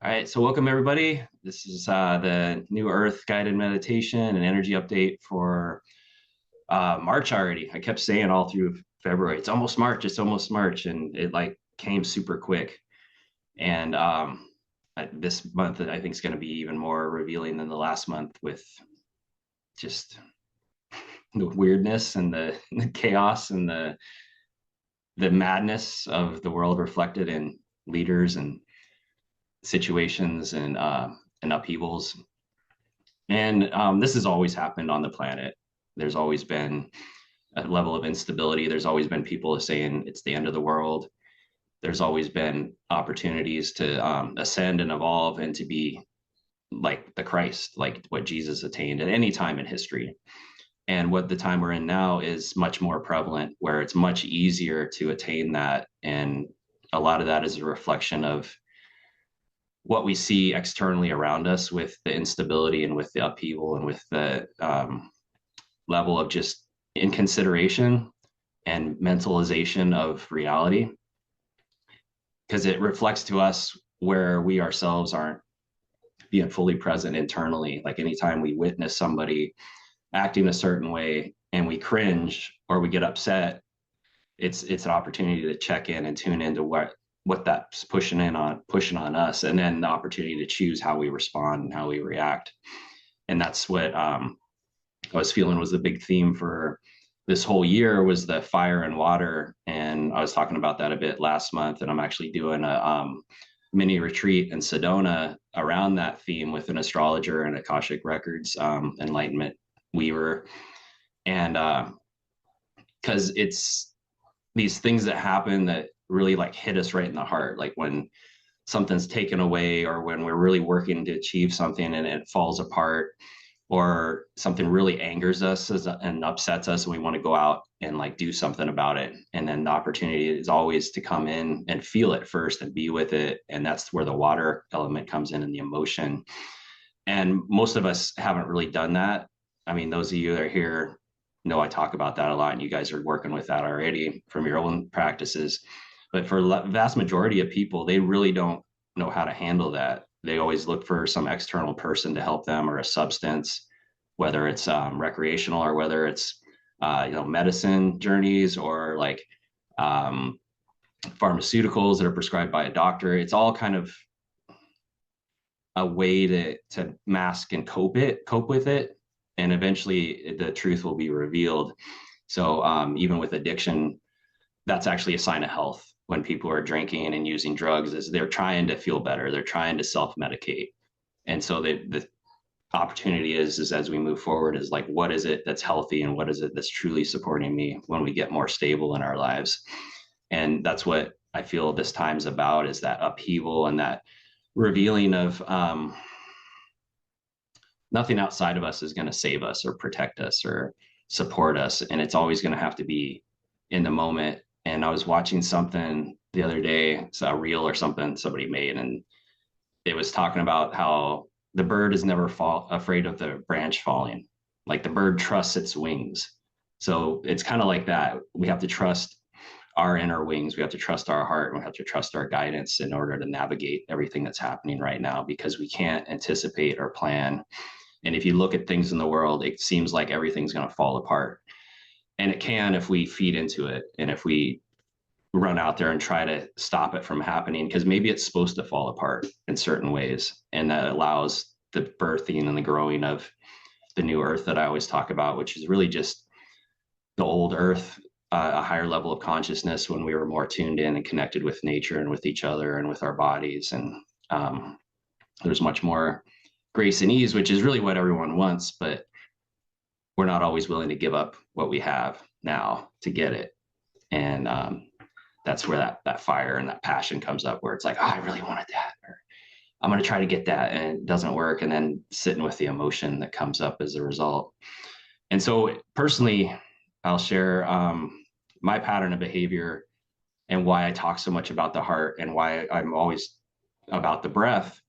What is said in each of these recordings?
All right, so welcome everybody. This is the New Earth guided meditation and energy update for March already. I kept saying all through February, it's almost March, and it like came super quick. And this month, I think is going to be even more revealing than the last month with just the weirdness and the chaos and the madness of the world reflected in leaders and situations and upheavals. And this has always happened on the planet. There's always been a level of instability. There's always been people saying it's the end of the world. There's always been opportunities to ascend and evolve and to be like the Christ, like what Jesus attained at any time in history. And what the time we're in now is much more prevalent, where it's much easier to attain that. And a lot of that is a reflection of what we see externally around us with the instability and with the upheaval and with the level of just inconsideration and mentalization of reality, because it reflects to us where we ourselves aren't being fully present internally. Like anytime we witness somebody acting a certain way and we cringe or we get upset, it's an opportunity to check in and tune into what that's pushing on us, and then the opportunity to choose how we respond and how we react. And that's what I was feeling was the big theme for this whole year, was the fire and water. And I was talking about that a bit last month, and I'm actually doing a mini retreat in Sedona around that theme with an astrologer and Akashic Records enlightenment weaver. And because it's these things that happen that really like hit us right in the heart, like when something's taken away, or when we're really working to achieve something and it falls apart, or something really angers us and upsets us, and we want to go out and like do something about it. And then the opportunity is always to come in and feel it first and be with it. And that's where the water element comes in and the emotion. And most of us haven't really done that. I mean, those of you that are here know I talk about that a lot, and you guys are working with that already from your own practices. But for the vast majority of people, they really don't know how to handle that. They always look for some external person to help them, or a substance, whether it's recreational or whether it's medicine journeys, or like pharmaceuticals that are prescribed by a doctor. It's all kind of a way to mask and cope with it, and eventually the truth will be revealed. So even with addiction, that's actually a sign of health. When people are drinking and using drugs, is they're trying to feel better, they're trying to self-medicate. And so the opportunity is as we move forward, is like, what is it that's healthy and what is it that's truly supporting me when we get more stable in our lives? And that's what I feel this time's about, is that upheaval and that revealing of nothing outside of us is going to save us or protect us or support us. And it's always going to have to be in the moment. And I was watching something the other day, it's a reel or something somebody made, and it was talking about how the bird is never afraid of the branch falling. Like the bird trusts its wings. So it's kind of like that. We have to trust our inner wings. We have to trust our heart. And we have to trust our guidance in order to navigate everything that's happening right now, because we can't anticipate or plan. And if you look at things in the world, it seems like everything's going to fall apart. And it can, if we feed into it, and if we run out there and try to stop it from happening, because maybe it's supposed to fall apart in certain ways. And that allows the birthing and the growing of the new earth that I always talk about, which is really just the old earth, a higher level of consciousness when we were more tuned in and connected with nature and with each other and with our bodies. And there's much more grace and ease, which is really what everyone wants, but we're not always willing to give up what we have now to get it. And that's where that fire and that passion comes up, where it's like, oh, I really wanted that, or I'm going to try to get that, and it doesn't work. And then sitting with the emotion that comes up as a result. And so personally, I'll share my pattern of behavior and why I talk so much about the heart, and why I'm always about the breath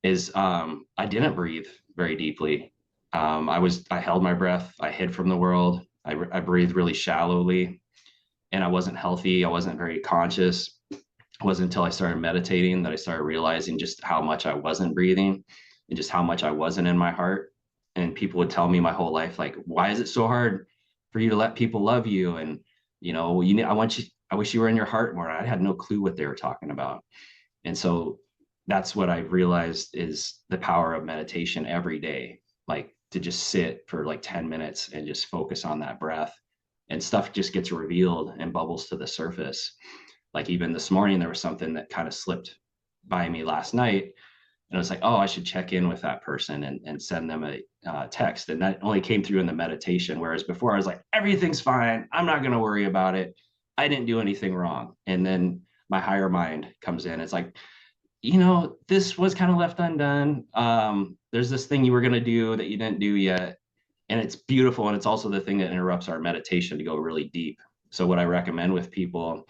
is I didn't breathe very deeply. I held my breath. I hid from the world. I breathed really shallowly, and I wasn't healthy. I wasn't very conscious. It wasn't until I started meditating that I started realizing just how much I wasn't breathing and just how much I wasn't in my heart. And people would tell me my whole life, like, why is it so hard for you to let people love you? And, you need, I wish you were in your heart more. I had no clue what they were talking about. And so that's what I realized is the power of meditation every day, like to just sit for like 10 minutes and just focus on that breath, and stuff just gets revealed and bubbles to the surface. Like even this morning, there was something that kind of slipped by me last night. And I was like, oh, I should check in with that person and send them a text. And that only came through in the meditation. Whereas before I was like, everything's fine. I'm not going to worry about it. I didn't do anything wrong. And then my higher mind comes in. It's like, this was kind of left undone. There's this thing you were going to do that you didn't do yet. And it's beautiful. And it's also the thing that interrupts our meditation to go really deep. So what I recommend with people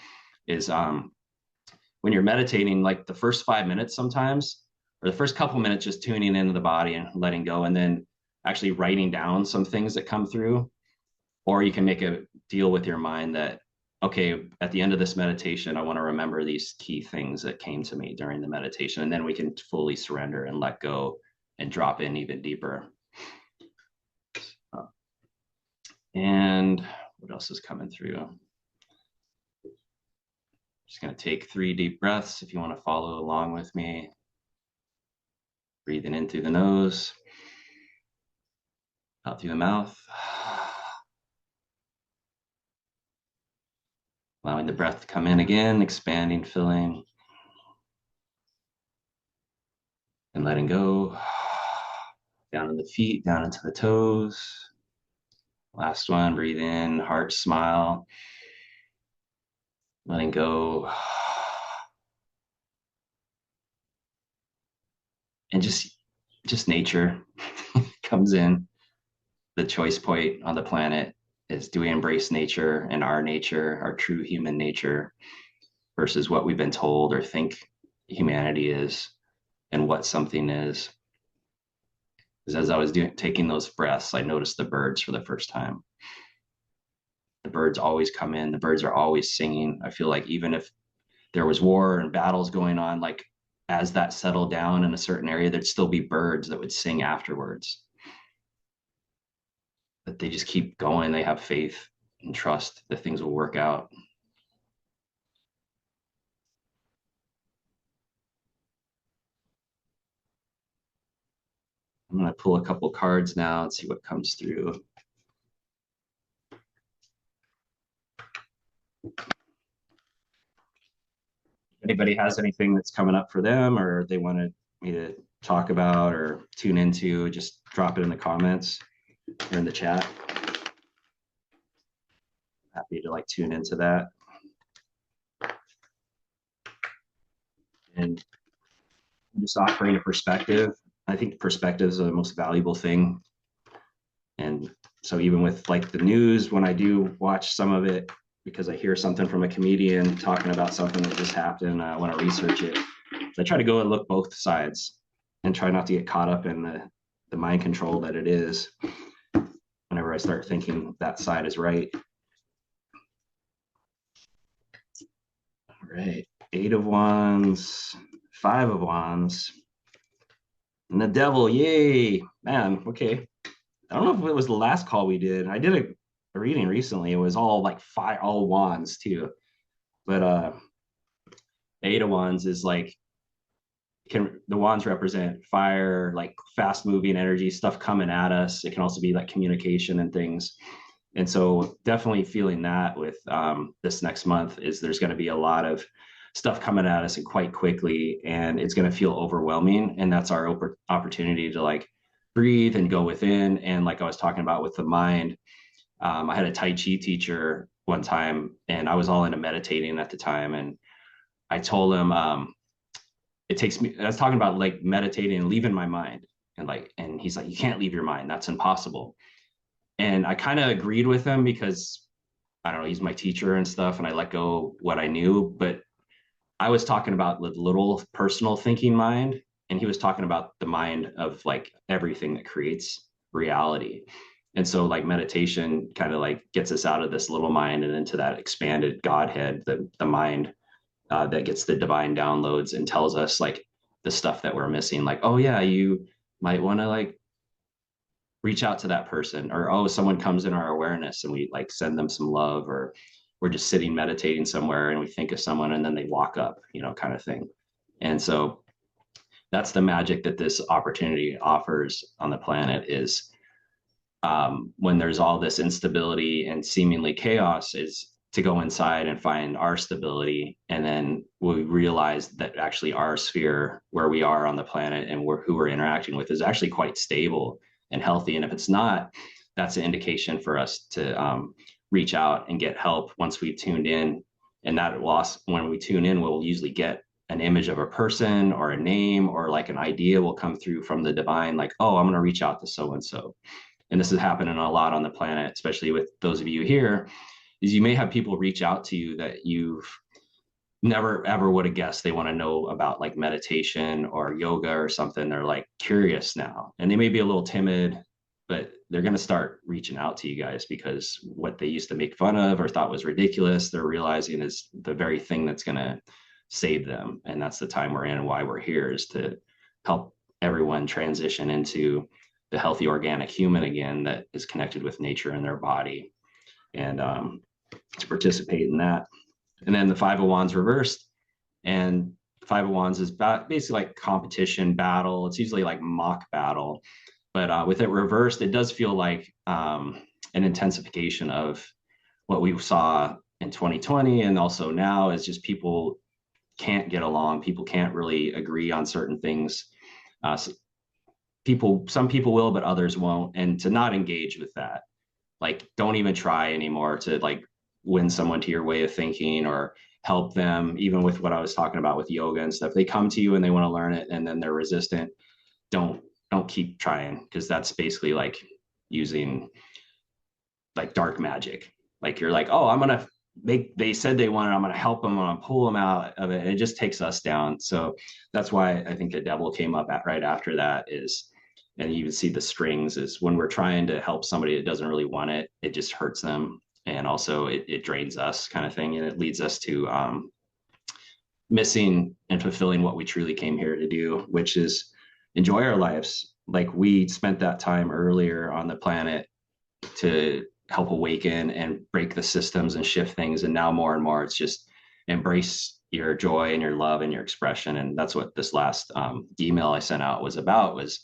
is when you're meditating, like the first 5 minutes sometimes, or the first couple minutes, just tuning into the body and letting go, and then actually writing down some things that come through. Or you can make a deal with your mind that, okay, at the end of this meditation, I want to remember these key things that came to me during the meditation. And then we can fully surrender and let go and drop in even deeper. And what else is coming through? Just going to take 3 deep breaths if you want to follow along with me. Breathing in through the nose, out through the mouth. Allowing the breath to come in again, expanding, filling, and letting go. Down in the feet, down into the toes. Last one, breathe in, heart smile. Letting go. And just nature comes in. The choice point on the planet is, do we embrace nature and our true human nature, versus what we've been told or think humanity is and what something is. Because as I was taking those breaths, I noticed the birds for the first time. The birds always come in. The birds are always singing. I feel like even if there was war and battles going on, like as that settled down in a certain area, there'd still be birds that would sing afterwards. But they just keep going. They have faith and trust that things will work out. I'm going to pull a couple cards now and see what comes through. Anybody has anything that's coming up for them or they wanted me to talk about or tune into, just drop it in the comments or in the chat. Happy to tune into that. And just offering a perspective. I think perspective is the most valuable thing. And so even with the news, when I do watch some of it, because I hear something from a comedian talking about something that just happened, I want to research it. So I try to go and look both sides and try not to get caught up in the mind control that it is whenever I start thinking that side is right. All right, 8 of Wands, 5 of Wands, and the Devil. Yay, man. Okay, I don't know if it was the last call we did. I did a reading recently. It was all fire, all wands too. But 8 of Wands is the wands represent fire, fast moving energy, stuff coming at us. It can also be communication and things. And so definitely feeling that with this next month is there's going to be a lot of stuff coming at us and quite quickly, and it's going to feel overwhelming. And that's our opportunity to breathe and go within. And like I was talking about with the mind, I had a Tai Chi teacher one time, and I was all into meditating at the time. And I told him, it takes me, I was talking about meditating and leaving my mind. And he's like, you can't leave your mind. That's impossible. And I kind of agreed with him because I don't know, he's my teacher and stuff. And I let go what I knew, but I was talking about the little personal thinking mind. And he was talking about the mind of everything that creates reality. And so meditation kind of gets us out of this little mind and into that expanded Godhead, the mind that gets the divine downloads and tells us like the stuff that we're missing. Like, oh yeah, you might want to like reach out to that person, or oh, someone comes in our awareness and we like send them some love, or we're just sitting meditating somewhere and we think of someone and then they walk up, kind of thing. And so that's the magic that this opportunity offers on the planet is when there's all this instability and seemingly chaos, is to go inside and find our stability. And then we realize that actually our sphere where we are on the planet and who we're interacting with is actually quite stable and healthy. And if it's not, that's an indication for us to reach out and get help once we've tuned in. And that loss, when we tune in, we'll usually get an image of a person or a name, or like an idea will come through from the divine, like, oh, I'm going to reach out to so and so. And this is happening a lot on the planet, especially with those of you here, is you may have people reach out to you that you've never ever would have guessed they want to know about, like meditation or yoga or something. They're like curious now, and they may be a little timid, but they're going to start reaching out to you guys because what they used to make fun of or thought was ridiculous, they're realizing is the very thing that's going to save them. And that's the time we're in, and why we're here, is to help everyone transition into the healthy organic human again that is connected with nature and their body, and to participate in that. And then the Five of Wands reversed, and Five of Wands is basically like competition battle. It's usually like mock battle, but with it reversed, it does feel like an intensification of what we saw in 2020, and also now is just people can't get along. People can't really agree on certain things. So some people will, but others won't. And to not engage with that, like don't even try anymore to like win someone to your way of thinking or help them. Even with what I was talking about with yoga and stuff, they come to you and they want to learn it and then they're resistant. Don't keep trying, because that's basically like using like dark magic. Like you're like, oh, they said they wanted, I'm going to help them, I'm going to pull them out of it. And it just takes us down. So that's why I think the devil came up right after that is, and you can see the strings, is when we're trying to help somebody that doesn't really want it, it just hurts them. And also it drains us, kind of thing. And it leads us to missing and fulfilling what we truly came here to do, which is enjoy our lives. Like we spent that time earlier on the planet to help awaken and break the systems and shift things. And now more and more, it's just embrace your joy and your love and your expression. And that's what this last email I sent out was about, was,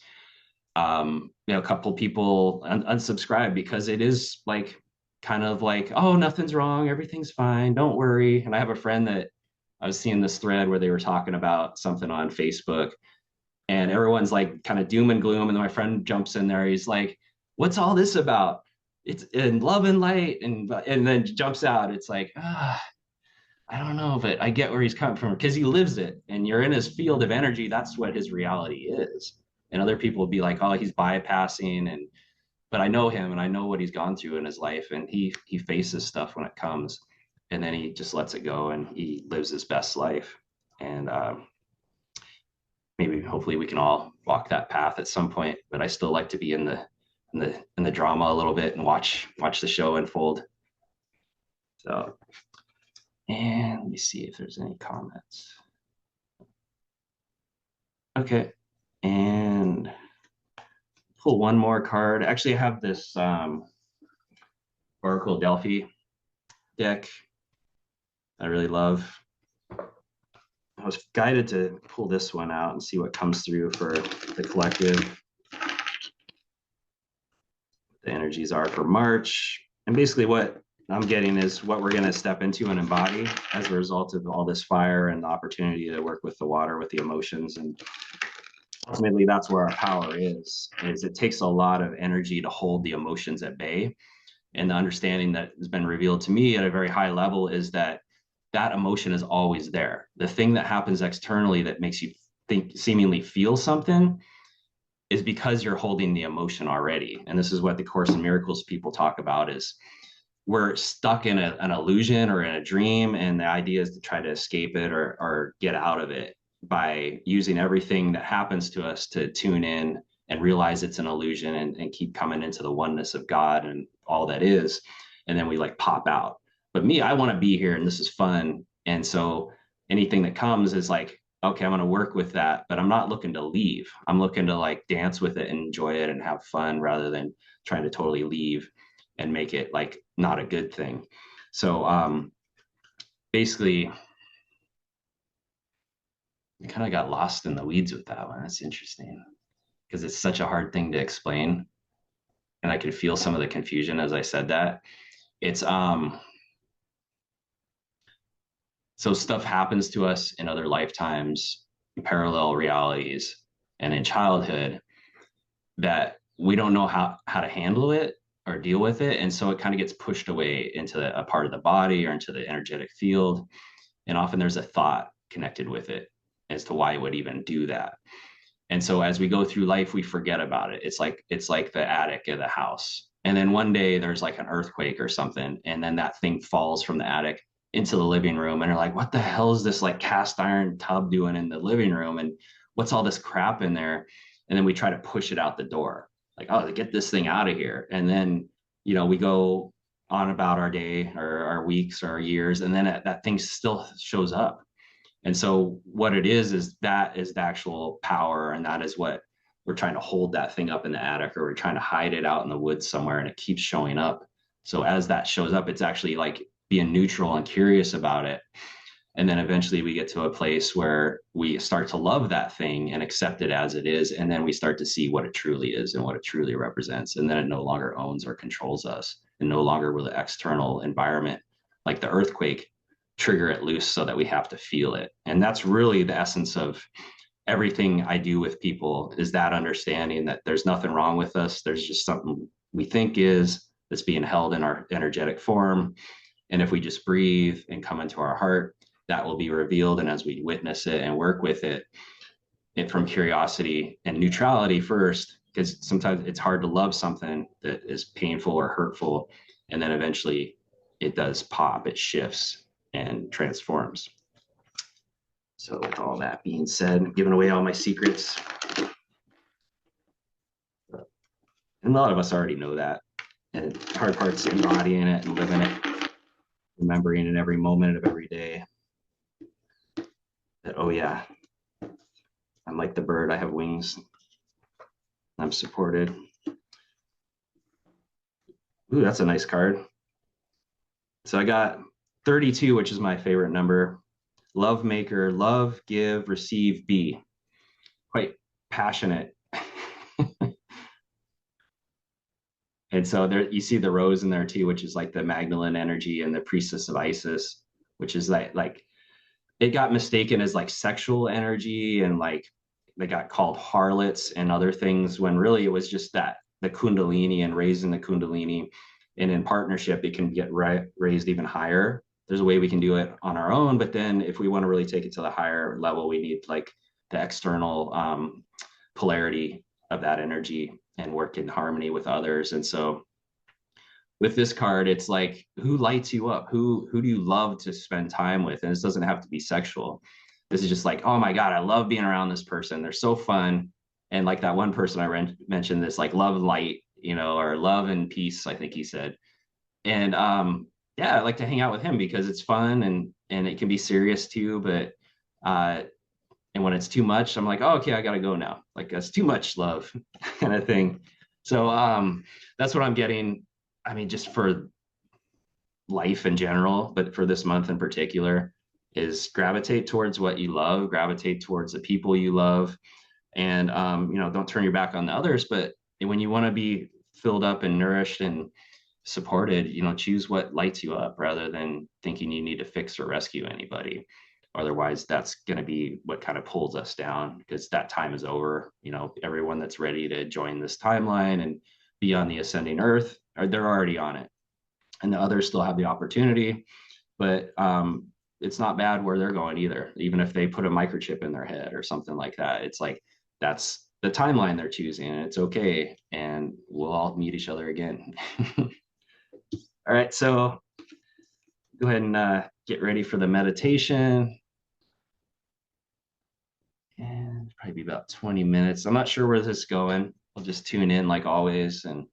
a couple people unsubscribed because it is like, kind of like, oh, nothing's wrong, everything's fine, don't worry. And I have a friend that I was seeing this thread where they were talking about something on Facebook, and everyone's like kind of doom and gloom. And then my friend jumps in there. He's like, what's all this about? It's in love and light. And then jumps out. It's like, I don't know, but I get where he's coming from, because he lives it and you're in his field of energy. That's what his reality is. And other people will be like, oh, he's bypassing. But I know him and I know what he's gone through in his life, and he faces stuff when it comes, and then he just lets it go and he lives his best life. And maybe hopefully we can all walk that path at some point, but I still like to be in the drama a little bit and watch the show unfold. So, and let me see if there's any comments. Okay, and pull one more card. Actually, I have this Oracle Delphi deck I really love. I was guided to pull this one out and see what comes through for the collective. The energies are for March. And basically what I'm getting is what we're going to step into and embody as a result of all this fire and the opportunity to work with the water, with the emotions. And ultimately, that's where our power is it takes a lot of energy to hold the emotions at bay. And the understanding that has been revealed to me at a very high level is that emotion is always there. The thing that happens externally that makes you seemingly feel something is because you're holding the emotion already. And this is what the Course in Miracles people talk about, is we're stuck in an illusion or in a dream, and the idea is to try to escape it or get out of it by using everything that happens to us to tune in and realize it's an illusion, and keep coming into the oneness of God and all that is. And then we like pop out. But me, I want to be here and this is fun. And so anything that comes is like, okay, I'm going to work with that, but I'm not looking to leave. I'm looking to like dance with it and enjoy it and have fun rather than trying to totally leave and make it like not a good thing. So basically, I kind of got lost in the weeds with that one. That's interesting because it's such a hard thing to explain. And I could feel some of the confusion as I said that. It's so stuff happens to us in other lifetimes, in parallel realities, and in childhood that we don't know how to handle it or deal with it. And so it kind of gets pushed away into a part of the body or into the energetic field. And often there's a thought connected with it as to why it would even do that. And so as we go through life, we forget about it. It's like the attic of the house. And then one day there's like an earthquake or something, and then that thing falls from the attic into the living room, and you're like, what the hell is this like cast iron tub doing in the living room? And what's all this crap in there? And then we try to push it out the door, like, oh, get this thing out of here. And then, we go on about our day or our weeks or our years, and then that thing still shows up. And so what it is that is the actual power, and that is what we're trying to hold that thing up in the attic, or we're trying to hide it out in the woods somewhere, and it keeps showing up. So as that shows up, it's actually like being neutral and curious about it. And then eventually we get to a place where we start to love that thing and accept it as it is. And then we start to see what it truly is and what it truly represents. And then it no longer owns or controls us. And no longer will the external environment, like the earthquake, trigger it loose so that we have to feel it. And that's really the essence of everything I do with people, is that understanding that there's nothing wrong with us. There's just something we think is that's being held in our energetic form. And if we just breathe and come into our heart, that will be revealed. And as we witness it and work with it from curiosity and neutrality first, because sometimes it's hard to love something that is painful or hurtful. And then eventually it does pop, it shifts and transforms. So with all that being said, I'm giving away all my secrets. And a lot of us already know that. And the hard part's embodying it and living it, remembering in every moment of every day that, oh yeah, I'm like the bird, I have wings, I'm supported. Ooh, that's a nice card. So I got 32, which is my favorite number. Love maker, love, give, receive, be. Quite passionate. And so there you see the rose in there too, which is like the Magdalene energy, and the priestess of Isis, which is like it got mistaken as like sexual energy, and like they got called harlots and other things, when really it was just that the kundalini and raising the kundalini. And in partnership it can get raised even higher. There's a way we can do it on our own, but then if we want to really take it to the higher level, we need like the external polarity of that energy and work in harmony with others. And so with this card, it's like, who lights you up? Who do you love to spend time with? And this doesn't have to be sexual. This is just like, oh my God, I love being around this person. They're so fun. And like that one person I mentioned, this like love light, or love and peace, I think he said. And yeah, I like to hang out with him because it's fun, and it can be serious too. But and when it's too much, I'm like, oh, okay, I gotta go now. Like that's too much love kind of thing. So that's what I'm getting. I mean, just for life in general, but for this month in particular, is gravitate towards what you love, gravitate towards the people you love, and don't turn your back on the others. But when you want to be filled up and nourished and supported, choose what lights you up rather than thinking you need to fix or rescue anybody. Otherwise, that's going to be what kind of pulls us down, because that time is over. Everyone that's ready to join this timeline and be on the ascending earth, they're already on it. And the others still have the opportunity, but it's not bad where they're going either. Even if they put a microchip in their head or something like that, it's like, that's the timeline they're choosing, and it's okay. And we'll all meet each other again. All right, so go ahead and get ready for the meditation. And probably be about 20 minutes. I'm not sure where this is going. I'll just tune in like always and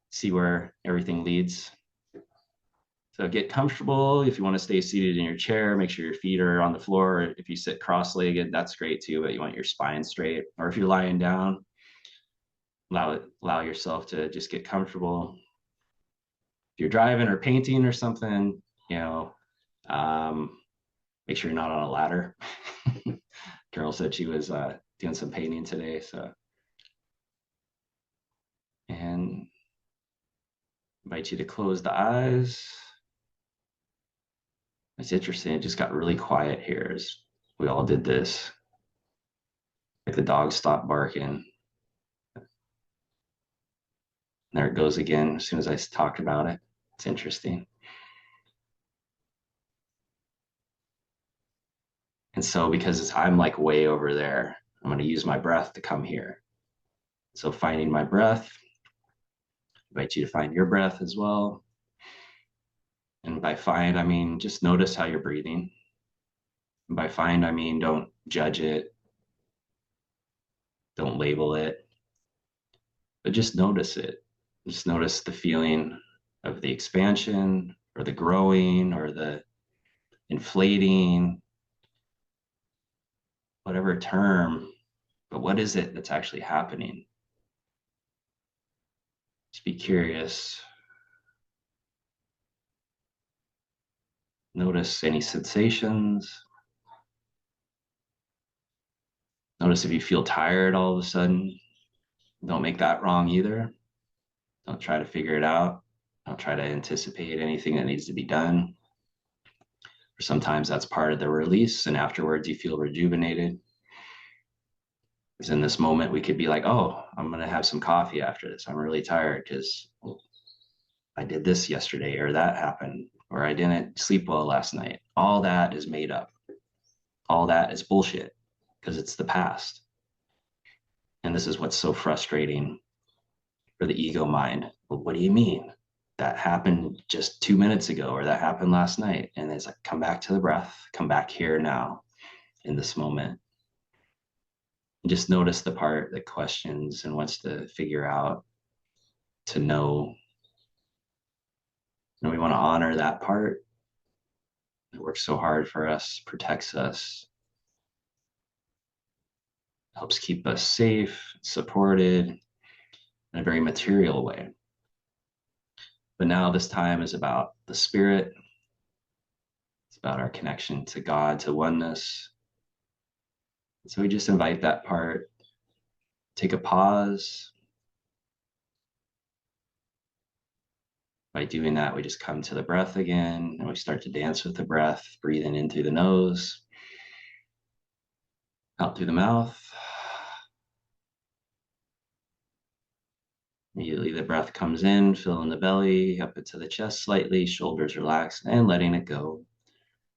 see where everything leads. So get comfortable. If you want to stay seated in your chair, make sure your feet are on the floor. If you sit cross-legged, that's great too, but you want your spine straight. Or if you're lying down, allow yourself to just get comfortable. If you're driving or painting or something, you know, um, make sure you're not on a ladder. Carol said she was doing some painting today, so. And invite you to close the eyes. It's interesting. It just got really quiet here as we all did this. Like the dog stopped barking. There it goes again as soon as I talked about it. It's interesting. And so because I'm like way over there, I'm going to use my breath to come here. So finding my breath, invite you to find your breath as well. And by find, I mean, just notice how you're breathing. And by find, I mean, don't judge it. Don't label it, but just notice it. Just notice the feeling of the expansion or the growing or the inflating, whatever term, but what is it that's actually happening? Just be curious. Notice any sensations. Notice if you feel tired all of a sudden. Don't make that wrong either. Don't try to figure it out. Don't try to anticipate anything that needs to be done. Or sometimes that's part of the release, and afterwards you feel rejuvenated. Because in this moment, we could be like, oh, I'm going to have some coffee after this. I'm really tired because I did this yesterday, or that happened, or I didn't sleep well last night. All that is made up. All that is bullshit because it's the past. And this is what's so frustrating for the ego mind. But what do you mean? That happened just 2 minutes ago, or that happened last night. And it's like, come back to the breath, come back here now in this moment. And just notice the part that questions and wants to figure out, to know. And we want to honor that part. It works so hard for us, protects us, helps keep us safe, supported in a very material way. But now this time is about the spirit. It's about our connection to God, to oneness. So we just invite that part, take a pause. By doing that, we just come to the breath again, and we start to dance with the breath, breathing in through the nose, out through the mouth. Immediately the breath comes in, filling the belly, up into the chest slightly, shoulders relaxed, and letting it go.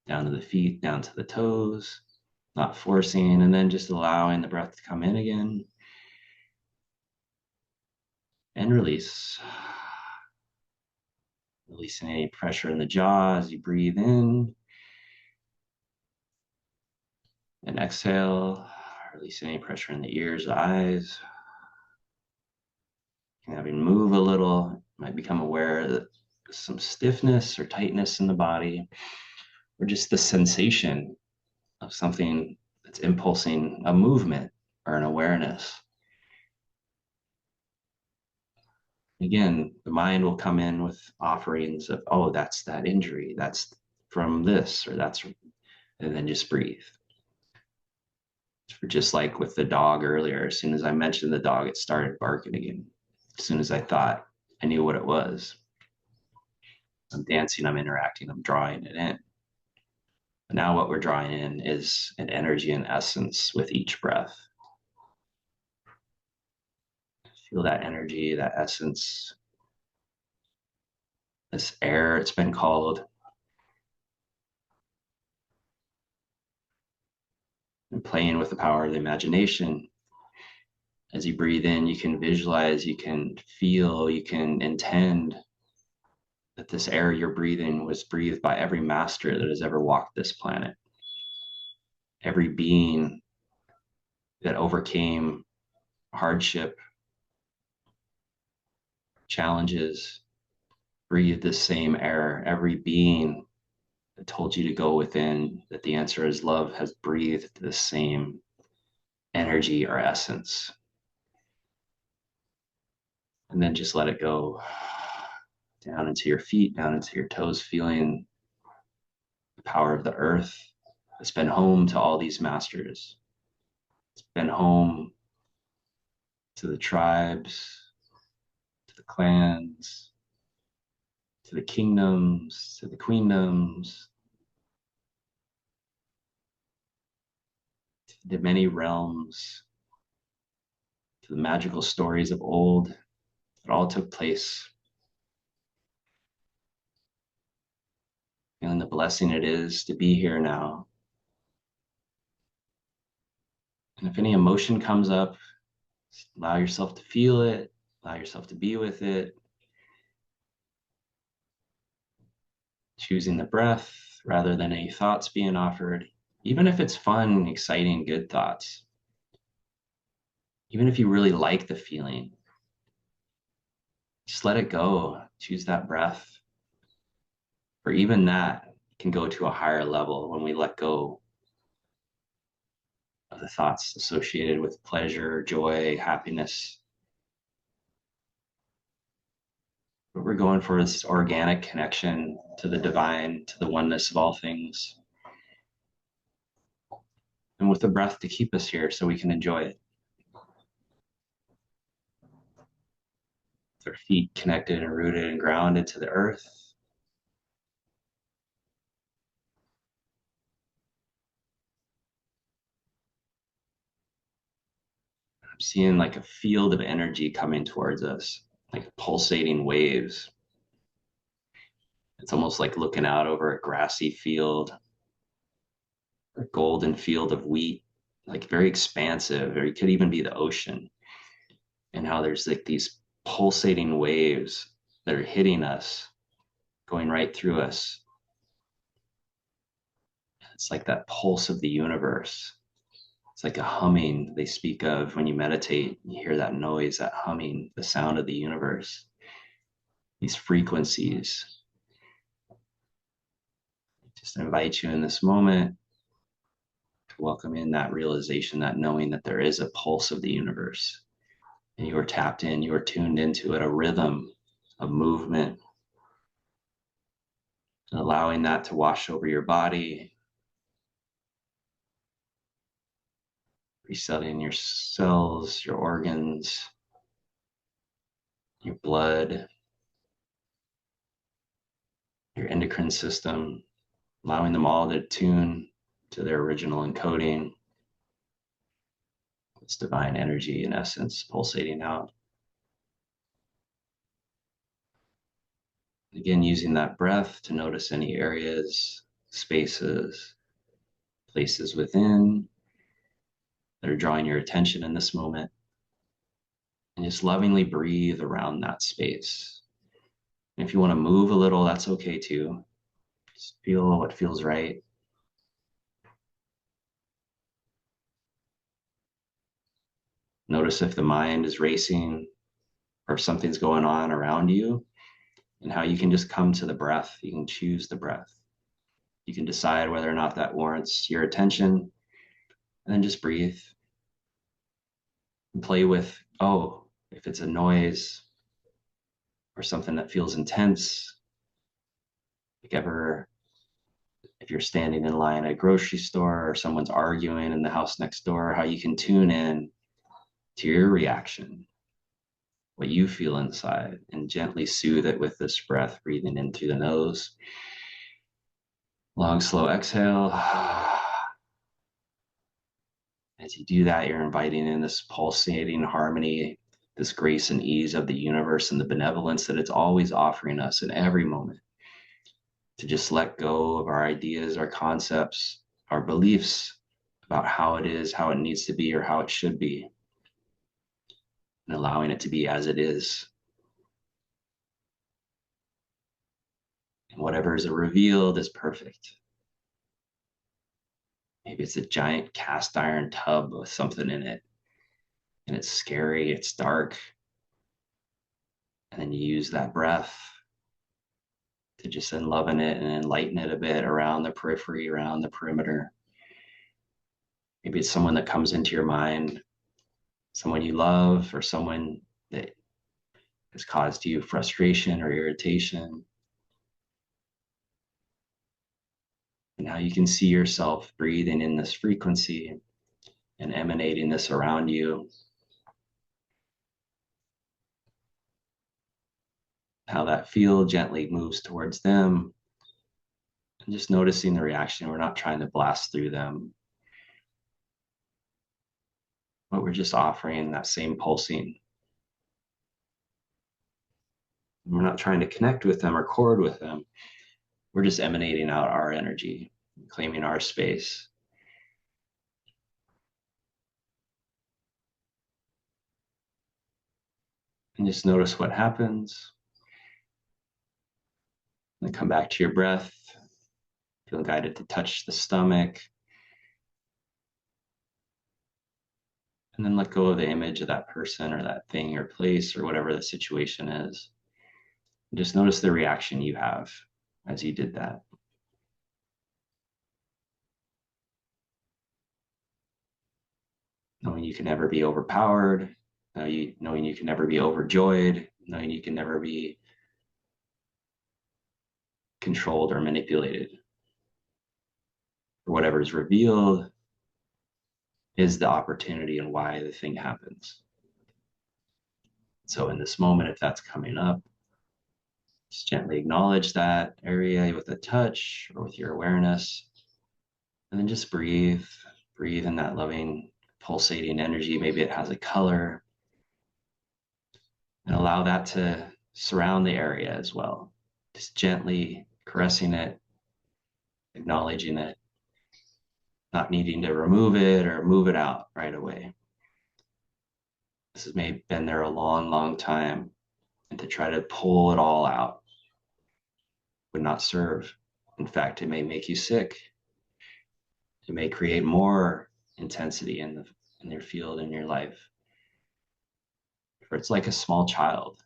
Down to the feet, down to the toes, not forcing, and then just allowing the breath to come in again. And release. Releasing any pressure in the jaw as you breathe in. And exhale, releasing any pressure in the ears, the eyes. And having move a little, might become aware that some stiffness or tightness in the body, or just the sensation of something that's impulsing a movement or an awareness. Again, the mind will come in with offerings of, oh, that's that injury, that's from this, or that's, and then just breathe. Just like with the dog earlier, as soon as I mentioned the dog, it started barking again. As soon as I thought I knew what it was, I'm dancing, I'm interacting, I'm drawing it in. But now what we're drawing in is an energy and essence with each breath. Feel that energy, that essence, this air, it's been called. And playing with the power of the imagination. As you breathe in, you can visualize, you can feel, you can intend that this air you're breathing was breathed by every master that has ever walked this planet. Every being that overcame hardship, challenges, Breathe the same air. Every being that told you to go within, that the answer is love, has breathed the same energy or essence. And then just let it go down into your feet, down into your toes, feeling the power of the earth. It's been home to all these masters. It's been home to the tribes, to the clans, to the kingdoms, to the queendoms, to the many realms, to the magical stories of old. It all took place. Feeling the blessing it is to be here now. And if any emotion comes up, allow yourself to feel it, allow yourself to be with it. Choosing the breath rather than any thoughts being offered, even if it's fun, exciting, good thoughts. Even if you really like the feeling, just let it go. Choose that breath. Or even that can go to a higher level when we let go of the thoughts associated with pleasure, joy, happiness. What we're going for is organic connection to the divine, to the oneness of all things. And with the breath to keep us here so we can enjoy it. With our feet connected and rooted and grounded to the earth. I'm seeing like a field of energy coming towards us, like pulsating waves. It's almost like looking out over a grassy field, a golden field of wheat, like very expansive, or it could even be the ocean. And how there's like these pulsating waves that are hitting us, going right through us. It's like that pulse of the universe. It's like a humming they speak of when you meditate. You hear that noise, that humming, the sound of the universe. These frequencies. Just invite you in this moment to welcome in that realization, that knowing that there is a pulse of the universe. And you are tapped in, you are tuned into it, a rhythm of movement. And allowing that to wash over your body, resetting your cells, your organs, your blood, your endocrine system, allowing them all to tune to their original encoding. It's divine energy in essence pulsating out. Again, using that breath to notice any areas, spaces, places within that are drawing your attention in this moment. And just lovingly breathe around that space. And if you want to move a little, that's okay too. Just feel what feels right. Notice if the mind is racing or if something's going on around you, and how you can just come to the breath. You can choose the breath. You can decide whether or not that warrants your attention, and then just breathe and play with, oh, if it's a noise or something that feels intense, like ever, if you're standing in line at a grocery store or someone's arguing in the house next door, how you can tune in to your reaction, what you feel inside, and gently soothe it with this breath, breathing in through the nose. Long, slow exhale. As you do that, you're inviting in this pulsating harmony, this grace and ease of the universe and the benevolence that it's always offering us in every moment. To just let go of our ideas, our concepts, our beliefs about how it is, how it needs to be, or how it should be, and allowing it to be as it is. And whatever is revealed is perfect. Maybe it's a giant cast iron tub with something in it, and it's scary, it's dark. And then you use that breath to just unloving it and enlighten it a bit around the periphery, around the perimeter. Maybe it's someone that comes into your mind, someone you love, or someone that has caused you frustration or irritation. And how you can see yourself breathing in this frequency and emanating this around you. How that field gently moves towards them. And just noticing the reaction. We're not trying to blast through them, but we're just offering that same pulsing. We're not trying to connect with them or cord with them. We're just emanating out our energy, claiming our space. And just notice what happens. And then come back to your breath. Feel guided to touch the stomach. And then let go of the image of that person or that thing or place or whatever the situation is. And just notice the reaction you have as you did that. Knowing you can never be overpowered, knowing you can never be overjoyed, knowing you can never be controlled or manipulated. For whatever is revealed is the opportunity and why the thing happens. So in this moment, if that's coming up, just gently acknowledge that area with a touch or with your awareness, and then just breathe in that loving, pulsating energy. Maybe it has a color, and allow that to surround the area as well. Just gently caressing it, acknowledging it, not needing to remove it or move it out right away. This has maybe been there a long, long time, and to try to pull it all out would not serve. In fact, it may make you sick. It may create more intensity in your field, in your life. For it's like a small child,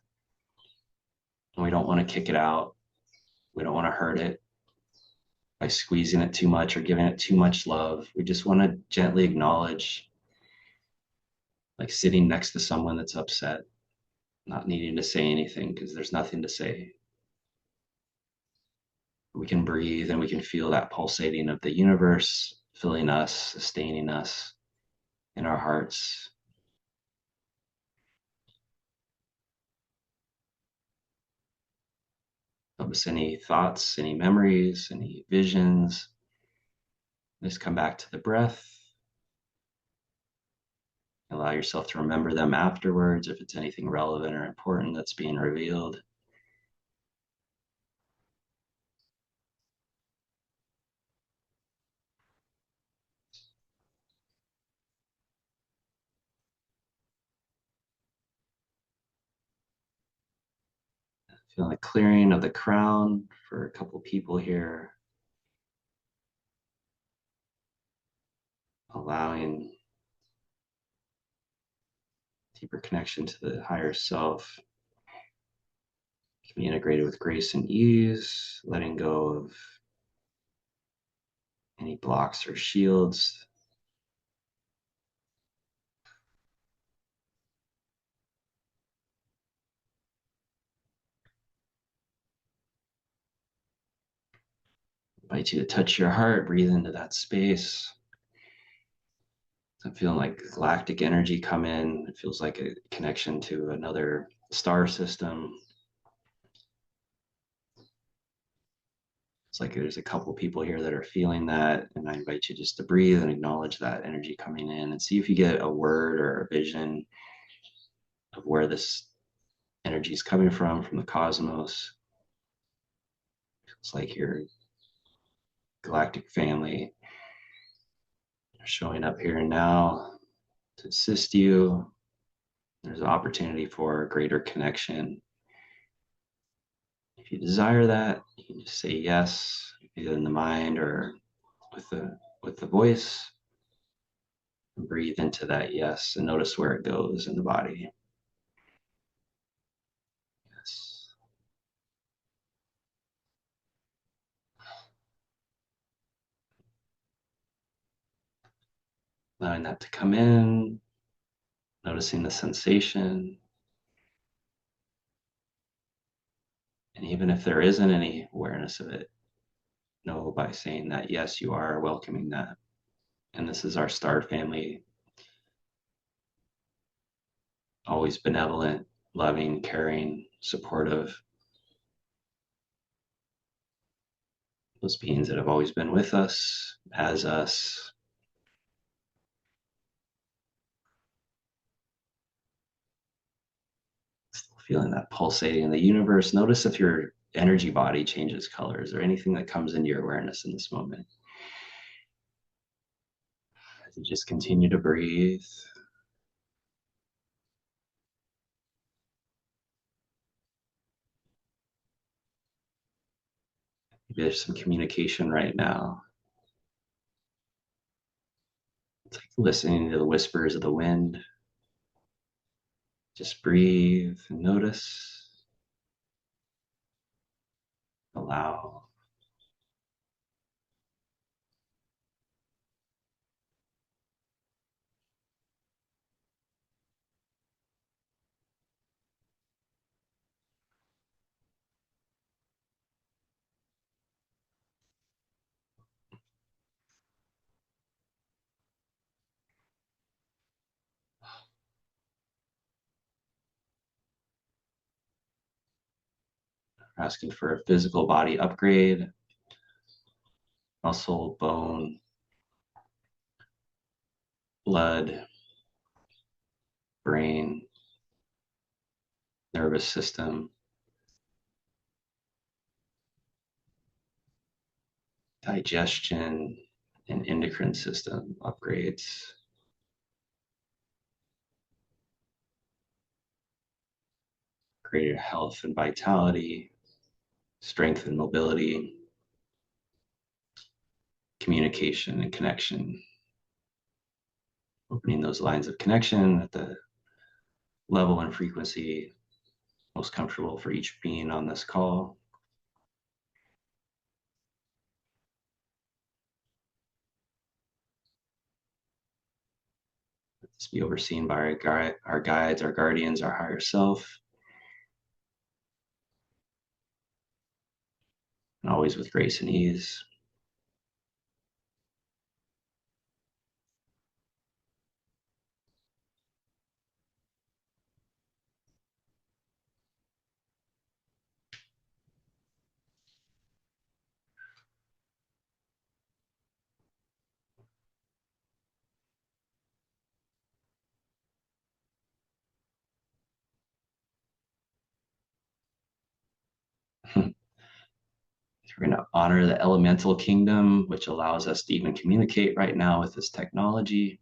and we don't want to kick it out. We don't want to hurt it by squeezing it too much or giving it too much love. We just want to gently acknowledge, like sitting next to someone that's upset, not needing to say anything because there's nothing to say. We can breathe and we can feel that pulsating of the universe filling us, sustaining us in our hearts. Notice any thoughts, any memories, any visions. Just come back to the breath. Allow yourself to remember them afterwards if it's anything relevant or important that's being revealed. Feeling a clearing of the crown for a couple people here. Allowing deeper connection to the higher self. Can be integrated with grace and ease, letting go of any blocks or shields. Invite you to touch your heart, breathe into that space. I'm feeling like galactic energy come in. It feels like a connection to another star system. It's like there's a couple people here that are feeling that, and I invite you just to breathe and acknowledge that energy coming in and see if you get a word or a vision of where this energy is coming from the cosmos. It's like your galactic family are showing up here and now to assist you. There's an opportunity for greater connection. If you desire that, you can just say yes, either in the mind or with the voice. And breathe into that yes and notice where it goes in the body. Yes. allowing that to come in, noticing the sensation. And even if there isn't any awareness of it, know by saying that, yes, you are welcoming that. And this is our star family, always benevolent, loving, caring, supportive. Those beings that have always been with us, as us. Still feeling that pulsating in the universe. Notice if your energy body changes colors or anything that comes into your awareness in this moment. As you just continue to breathe. Maybe there's some communication right now. It's like listening to the whispers of the wind. Just breathe and notice. Allow. Asking for a physical body upgrade, muscle, bone, blood, brain, nervous system, digestion, and endocrine system upgrades. Greater health and vitality, strength and mobility, communication and connection. Opening those lines of connection at the level and frequency most comfortable for each being on this call. Let this be overseen by our guides, our guardians, our higher self, and always with grace and ease. We're going to honor the elemental kingdom, which allows us to even communicate right now with this technology.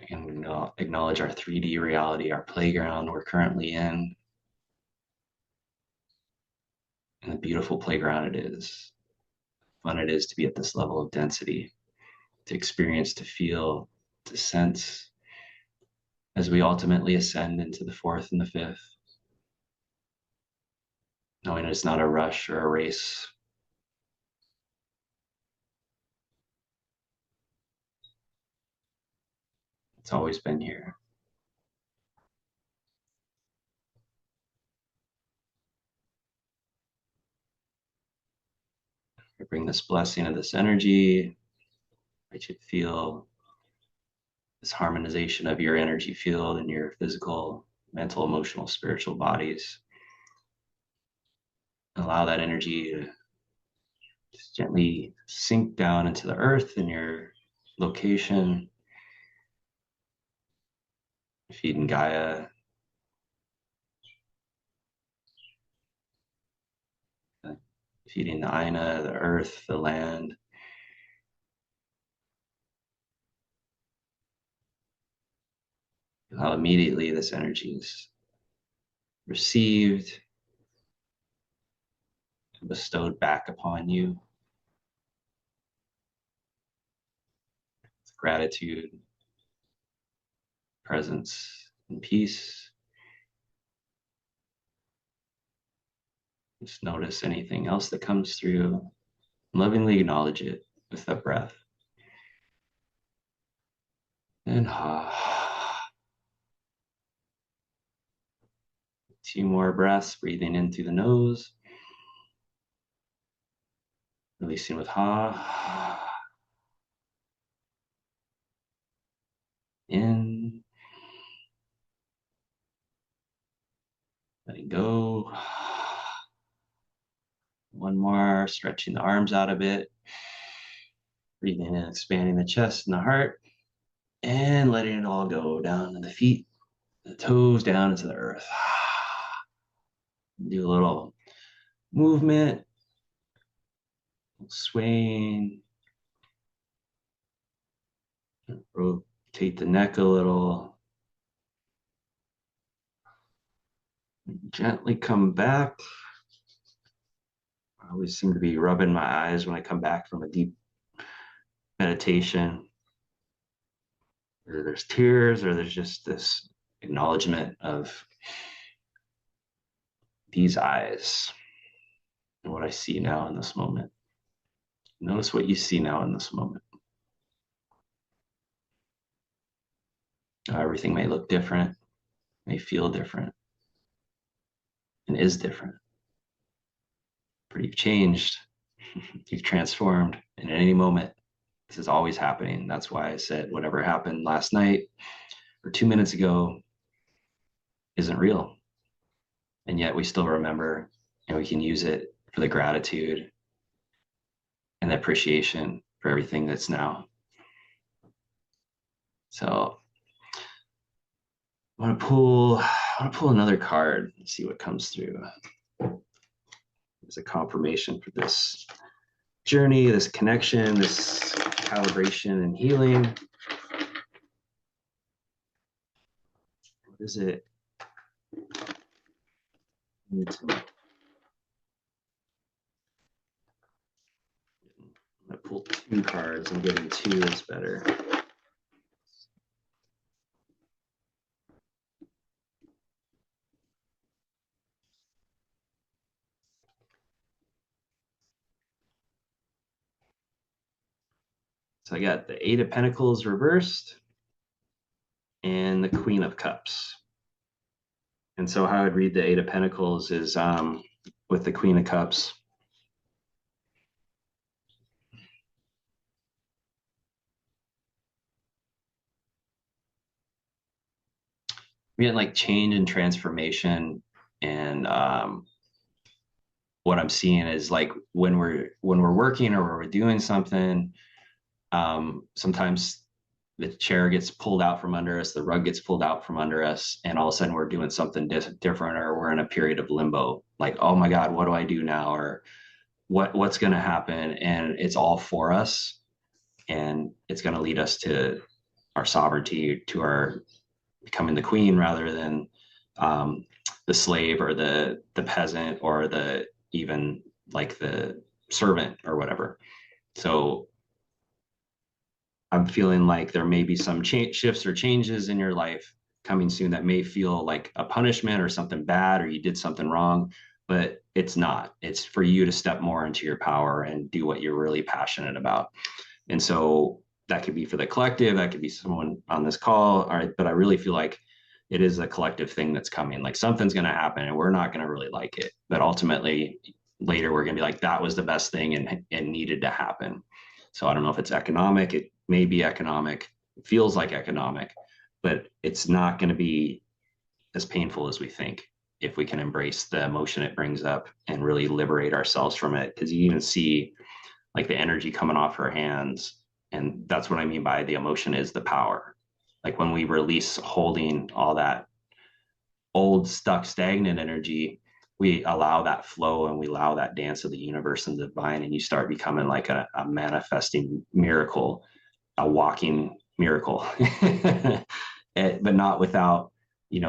And we're going to acknowledge our 3D reality, our playground we're currently in, and the beautiful playground it is. Fun it is to be at this level of density, to experience, to feel, to sense as we ultimately ascend into the fourth and the fifth, knowing it's not a rush or a race. It's always been here. I bring this blessing of this energy. I should feel this harmonization of your energy field and your physical, mental, emotional, spiritual bodies. Allow that energy to just gently sink down into the earth in your location, feeding Gaia, feeding the Aina, the earth, the land. How immediately this energy is received and bestowed back upon you with gratitude, presence, and peace. Just notice anything else that comes through. Lovingly acknowledge it with that breath. And two more breaths, breathing in through the nose, releasing with ha. In, letting go. One more, stretching the arms out a bit, breathing in, expanding the chest and the heart, and letting it all go down to the feet, the toes down into the earth. Do a little movement, swaying, rotate the neck a little, gently come back. I always seem to be rubbing my eyes when I come back from a deep meditation. Whether there's tears or there's just this acknowledgement of these eyes and what I see now in this moment. Notice what you see now in this moment. Everything may look different, may feel different, and is different. But you've changed, you've transformed, and at any moment, this is always happening. That's why I said whatever happened last night or 2 minutes ago isn't real. And yet we still remember, and we can use it for the gratitude and the appreciation for everything that's now. So I want to pull another card and see what comes through. There's a confirmation for this journey, this connection, this calibration and healing. What is it? I'm gonna pull two cards. I'm getting two is better. So I got the Eight of Pentacles reversed and the Queen of Cups. And so how I'd read the Eight of Pentacles is with the Queen of Cups. We had like change and transformation, and what I'm seeing is like when we're working or we're doing something, sometimes the chair gets pulled out from under us, the rug gets pulled out from under us, and all of a sudden we're doing something different, or we're in a period of limbo. Like, oh my God, what do I do now? Or what's going to happen? And it's all for us, and it's going to lead us to our sovereignty, to our becoming the queen rather than the slave or the peasant or the even like the servant or whatever. So I'm feeling like there may be some shifts or changes in your life coming soon that may feel like a punishment or something bad or you did something wrong, but it's not. It's for you to step more into your power and do what you're really passionate about. And so that could be for the collective, that could be someone on this call, all right, but I really feel like it is a collective thing that's coming. Like something's going to happen and we're not going to really like it, but ultimately later we're going to be like, that was the best thing and needed to happen. So I don't know if it's economic, it may be economic, it feels like economic, but it's not going to be as painful as we think if we can embrace the emotion it brings up and really liberate ourselves from it. Because you even see like the energy coming off her hands. And that's what I mean by the emotion is the power. Like when we release holding all that old, stuck, stagnant energy, we allow that flow and we allow that dance of the universe and the divine, and you start becoming like a manifesting miracle, a walking miracle, but not without,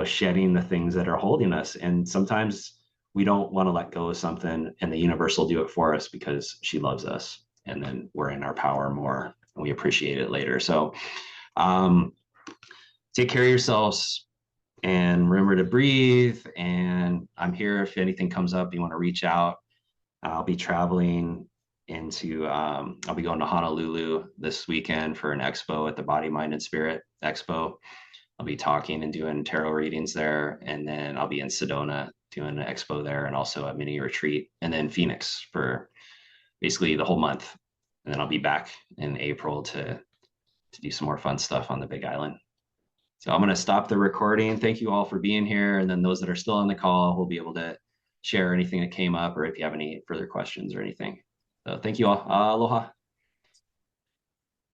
shedding the things that are holding us. And sometimes we don't want to let go of something, and the universe will do it for us because she loves us. And then we're in our power more and we appreciate it later. So take care of yourselves and remember to breathe. And I'm here if anything comes up, you want to reach out. I'll be traveling into I'll be going to Honolulu this weekend for an expo at the Body, Mind, and Spirit Expo. I'll be talking and doing tarot readings there, and then I'll be in Sedona doing an expo there, and also a mini retreat, and then Phoenix for basically the whole month, and then I'll be back in April to do some more fun stuff on the Big Island. So I'm going to stop the recording. Thank you all for being here, and then those that are still on the call will be able to share anything that came up, or if you have any further questions or anything. So thank you all. Aloha.